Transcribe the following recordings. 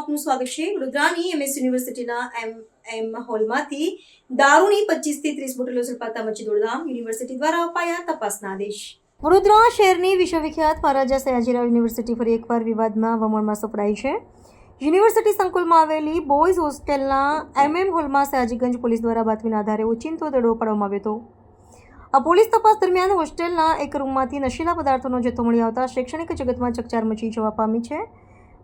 આપનું સ્વાગત છે। વડોદરાની એમએસ યુનિવર્સિટીના એમ હોલમાંથી દારૂની 25 થી 30 બોટલો ઝડપાતા મચી દોડધામ। યુનિવર્સિટી દ્વારા અપાયા તપાસના આદેશ। વડોદરા શહેરની વિશ્વવિખ્યાત મહારાજા સયાજીરાવ યુનિવર્સિટી ફરી એકવાર વિવાદમાં વમળમાં સપડાઈ છે। યુનિવર્સિટી સંકુલમાં આવેલી બોયઝ હોસ્ટેલના એમએમ હોલમાં સયાજીગંજ પોલીસ દ્વારા બાતમીના આધારે ઓચિંતો દડો પાડવામાં આવ્યો હતો। આ પોલીસ તપાસ દરમિયાન હોસ્ટેલના એક રૂમમાંથી નશીલા પદાર્થોનો જથ્થો મળી આવતા શૈક્ષણિક જગતમાં ચકચાર મચી જવા પામી છે।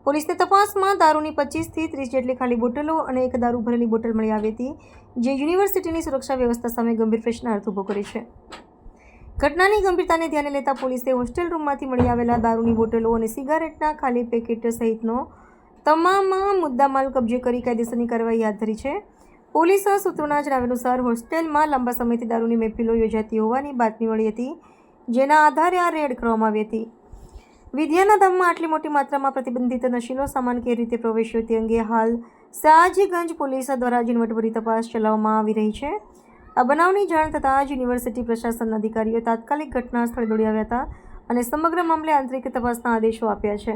પોલીસની તપાસમાં દારૂની 25 થી 30 જેટલી ખાલી બોટલો અને એક દારૂ ભરેલી બોટલ મળી આવી હતી, જે યુનિવર્સિટીની સુરક્ષા વ્યવસ્થા સામે ગંભીર પ્રશ્નાર્થ ઊભો કરે છે। ઘટનાની ગંભીરતાને ધ્યાને લેતા પોલીસે હોસ્ટેલ રૂમમાંથી મળી આવેલા દારૂની બોટલો અને સિગારેટના ખાલી પેકેટ સહિતનો તમામ મુદ્દામાલ કબજે કરી કાયદેસરની કાર્યવાહી હાથ ધરી છે। પોલીસ સૂત્રોના જણાવ્યા અનુસાર હોસ્ટેલમાં લાંબા સમયથી દારૂની મહેફિલો યોજાતી હોવાની બાતમી મળી હતી, જેના આધારે આ રેડ કરવામાં આવી હતી। વિદ્યાના ધામમાં આટલી મોટી માત્રામાં પ્રતિબંધિત નશીલો સામાન કઈ રીતે પ્રવેશ્યો તે અંગે હાલ સયાજીગંજ પોલીસ દ્વારા ઝીણવટભરી તપાસ ચલાવવામાં આવી રહી છે। આ બનાવની જાણ થતાં જ યુનિવર્સિટી પ્રશાસનના અધિકારીઓ તાત્કાલિક ઘટના સ્થળે દોડી આવ્યા હતા અને સમગ્ર મામલે આંતરિક તપાસના આદેશો આપ્યા છે।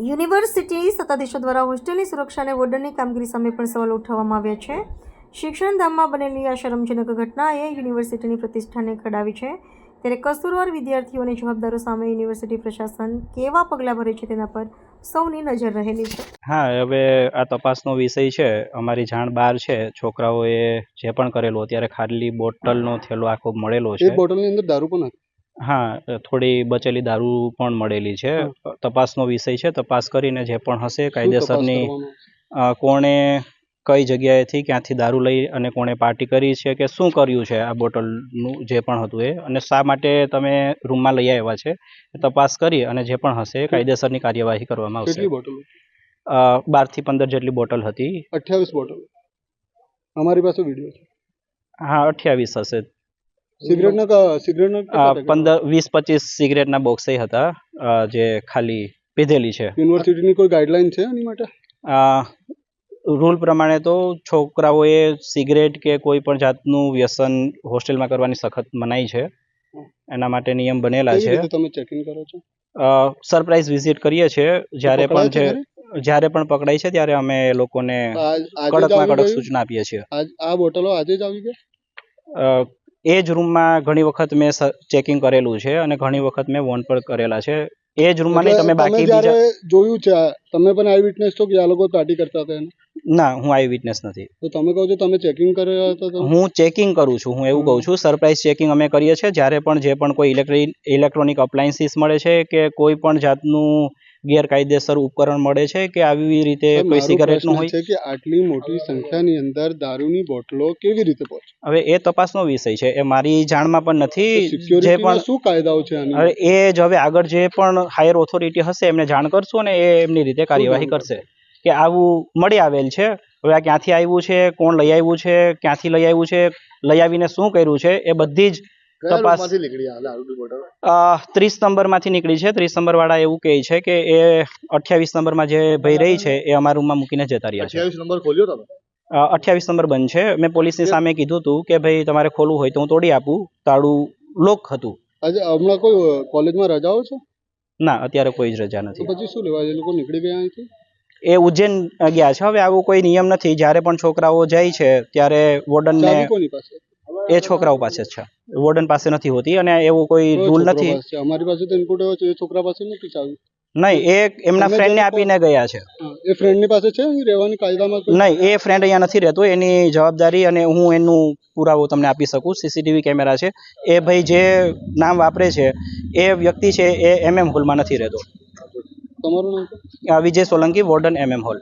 યુનિવર્સિટી સત્તાધીશો દ્વારા હોસ્ટેલની સુરક્ષા અને વોર્ડનની કામગીરી સામે પણ સવાલો ઉઠાવવામાં આવ્યા છે। શિક્ષણ ધામમાં બનેલી આ શરમજનક ઘટનાએ યુનિવર્સિટીની પ્રતિષ્ઠાને ખડાવી છે, ત્યારે કસૂરવાર વિદ્યાર્થીઓ અને જવાબદારો સામે યુનિવર્સિટી પ્રશાસન કેવા પગલાં ભરે છે તેના પર સૌની નજર રહેલી છે। હા, હવે આ તપાસનો વિષય છે। અમારી જાણ બહાર છે, છોકરાઓએ જે પણ કરેલું અત્યારે ખાલી બોટલનો થેલો આખો મળેલો છે। એક બોટલની અંદર દારૂ પણ હતી। હા, થોડી બચેલી દારૂ પણ મળેલી છે। તપાસનો વિષય છે, તપાસ કરીને જે પણ હશે કાયદેસરની કોણે કઈ જગ્યાએથી ક્યાંથી દારૂ લઈ અને કોણે પાર્ટી કરી છે કે શું કર્યું છે આ બોટલનું જે પણ હતું એ, અને શા માટે તમે રૂમમાં લઈ આવ્યા છે તપાસ કરી અને જે પણ હશે કાયદેસરની કાર્યવાહી કરવામાં આવશે। કેટલી બોટલો? 12 થી 15 જેટલી બોટલ હતી। 28 બોટલ અમારી પાસે વિડિયો છે। હા, 28 હશે। સિગરેટના 20-25 સિગરેટના બોક્સ હતા જે ખાલી પીધેલી છે। યુનિવર્સિટીની કોઈ ગાઈડલાઈન છે આની માટે? રૂલ પ્રમાણે તો છોકરાઓએ સિગરેટ કે કોઈ પણ જાતનું વ્યસન હોસ્ટેલમાં કરવાની સખત મનાઈ છે, એના માટે નિયમ બનેલા છે। તમે ચેકિંગ કરો છો? સરપ્રાઈઝ વિઝિટ કરીએ છીએ જ્યારે પણ પકડાય છે ત્યારે અમે લોકોને કડકમાં કડક સૂચના આપીએ છીએ। આ બોટલો આજે જ આવી ગઈ? એ જ રૂમમાં ઘણી વખત મેં ચેકિંગ કરેલું છે અને ઘણી વખત મેં વોર્ન પણ કરેલા છે। એ જ રૂમમાં નહીં, તમે બાકી બીજા જોયું છે? તમે પણ આઈ વિટનેસ છો કે આ લોકો પાર્ટી કરતા હતા? ના, હું આઈ વિટનેસ નથી। તો તમે કહો છો તમે ચેકિંગ કર્યા હતા? હું ચેકિંગ કરું છું, હું એવું કહું છું। સરપ્રાઈઝ ચેકિંગ અમે કરીએ છીએ જ્યારે પણ જે પણ કોઈ ઇલેક્ટ્રોનિક અપ્લાયન્સીસ મળે છે કે કોઈ પણ જાતનું ગેરકાયદેસર ઉપકરણ મળે છે કે આવી રીતે કોઈ સિગારેટનું હોય છે કે આટલી મોટી સંખ્યાની અંદર દારૂની બોટલો કેવી રીતે પહોંચે? હવે એ તપાસનો વિષય છે, એ મારી જાણમાં પણ નથી। જે પણ શું કાયદાઓ છે હવે એ જ હવે આગળ જે પણ હાયર ઓથોરિટી હશે એમને જાણ કરશું અને એ એમની રીતે કાર્યવાહી કરશે કે આવું મળી આવેલ છે। હવે આ ક્યાંથી આવ્યું છે, કોણ લઈ આવ્યું છે, ક્યાંથી લઈ આવ્યું છે, લઈ આવીને શું કર્યું છે, એ બધી જ તપાસ 30 નંબરમાંથી નીકળી છે। 30 નંબર વાળા એવું કહે છે કે એ 28 નંબરમાં જે ભાઈ રહી છે એ અમારા રૂમમાં મૂકીને જતા રહ્યા છે। 28 નંબર ખોલ્યો તમે? 28 નંબર બંધ છે। મેં પોલીસની સામે કીધું હતું કે ભાઈ તમારે ખોલવું હોય તો હું તોડી આપું, તાળું લોક હતું। આજે હમણાં કોઈ કોલેજમાં રજાઓ છે? ના, અત્યારે કોઈ જ રજા નથી। પછી શું લેવા એ લોકો નીકળી ગયા અહીંથી? એ ઉજ્જૈન ગયા છે। હવે આવો કોઈ નિયમ નથી, જ્યારે પણ છોકરાઓ જાય છે ત્યારે વોર્ડનને કોની પાસે? એ છોકરાઓ પાસે જ છે, વોર્ડન પાસે નથી હોતી અને એવો કોઈ રૂલ નથી। અમારી પાસે તો ઇનપુટ એવો છે, એ છોકરા પાસે નથી ચાવી? નહીં, એ એમના ફ્રેન્ડને આપીને ગયા છે। એ ફ્રેન્ડની પાસે છે રહેવાની કાયદામાં? નહીં, એ ફ્રેન્ડ અહીંયા નથી રહેતો, એની જવાબદારી અને હું એનું પુરાવો તમને આપી શકું। સીસીટીવી કેમેરા છે। એ ભાઈ જે નામ વાપરે છે એ વ્યક્તિ છે એ એમએમ હોલમાં નથી રહેતો। તમારું નામ? વિજય સોલંકી, વોર્ડન એમએમ હોલ।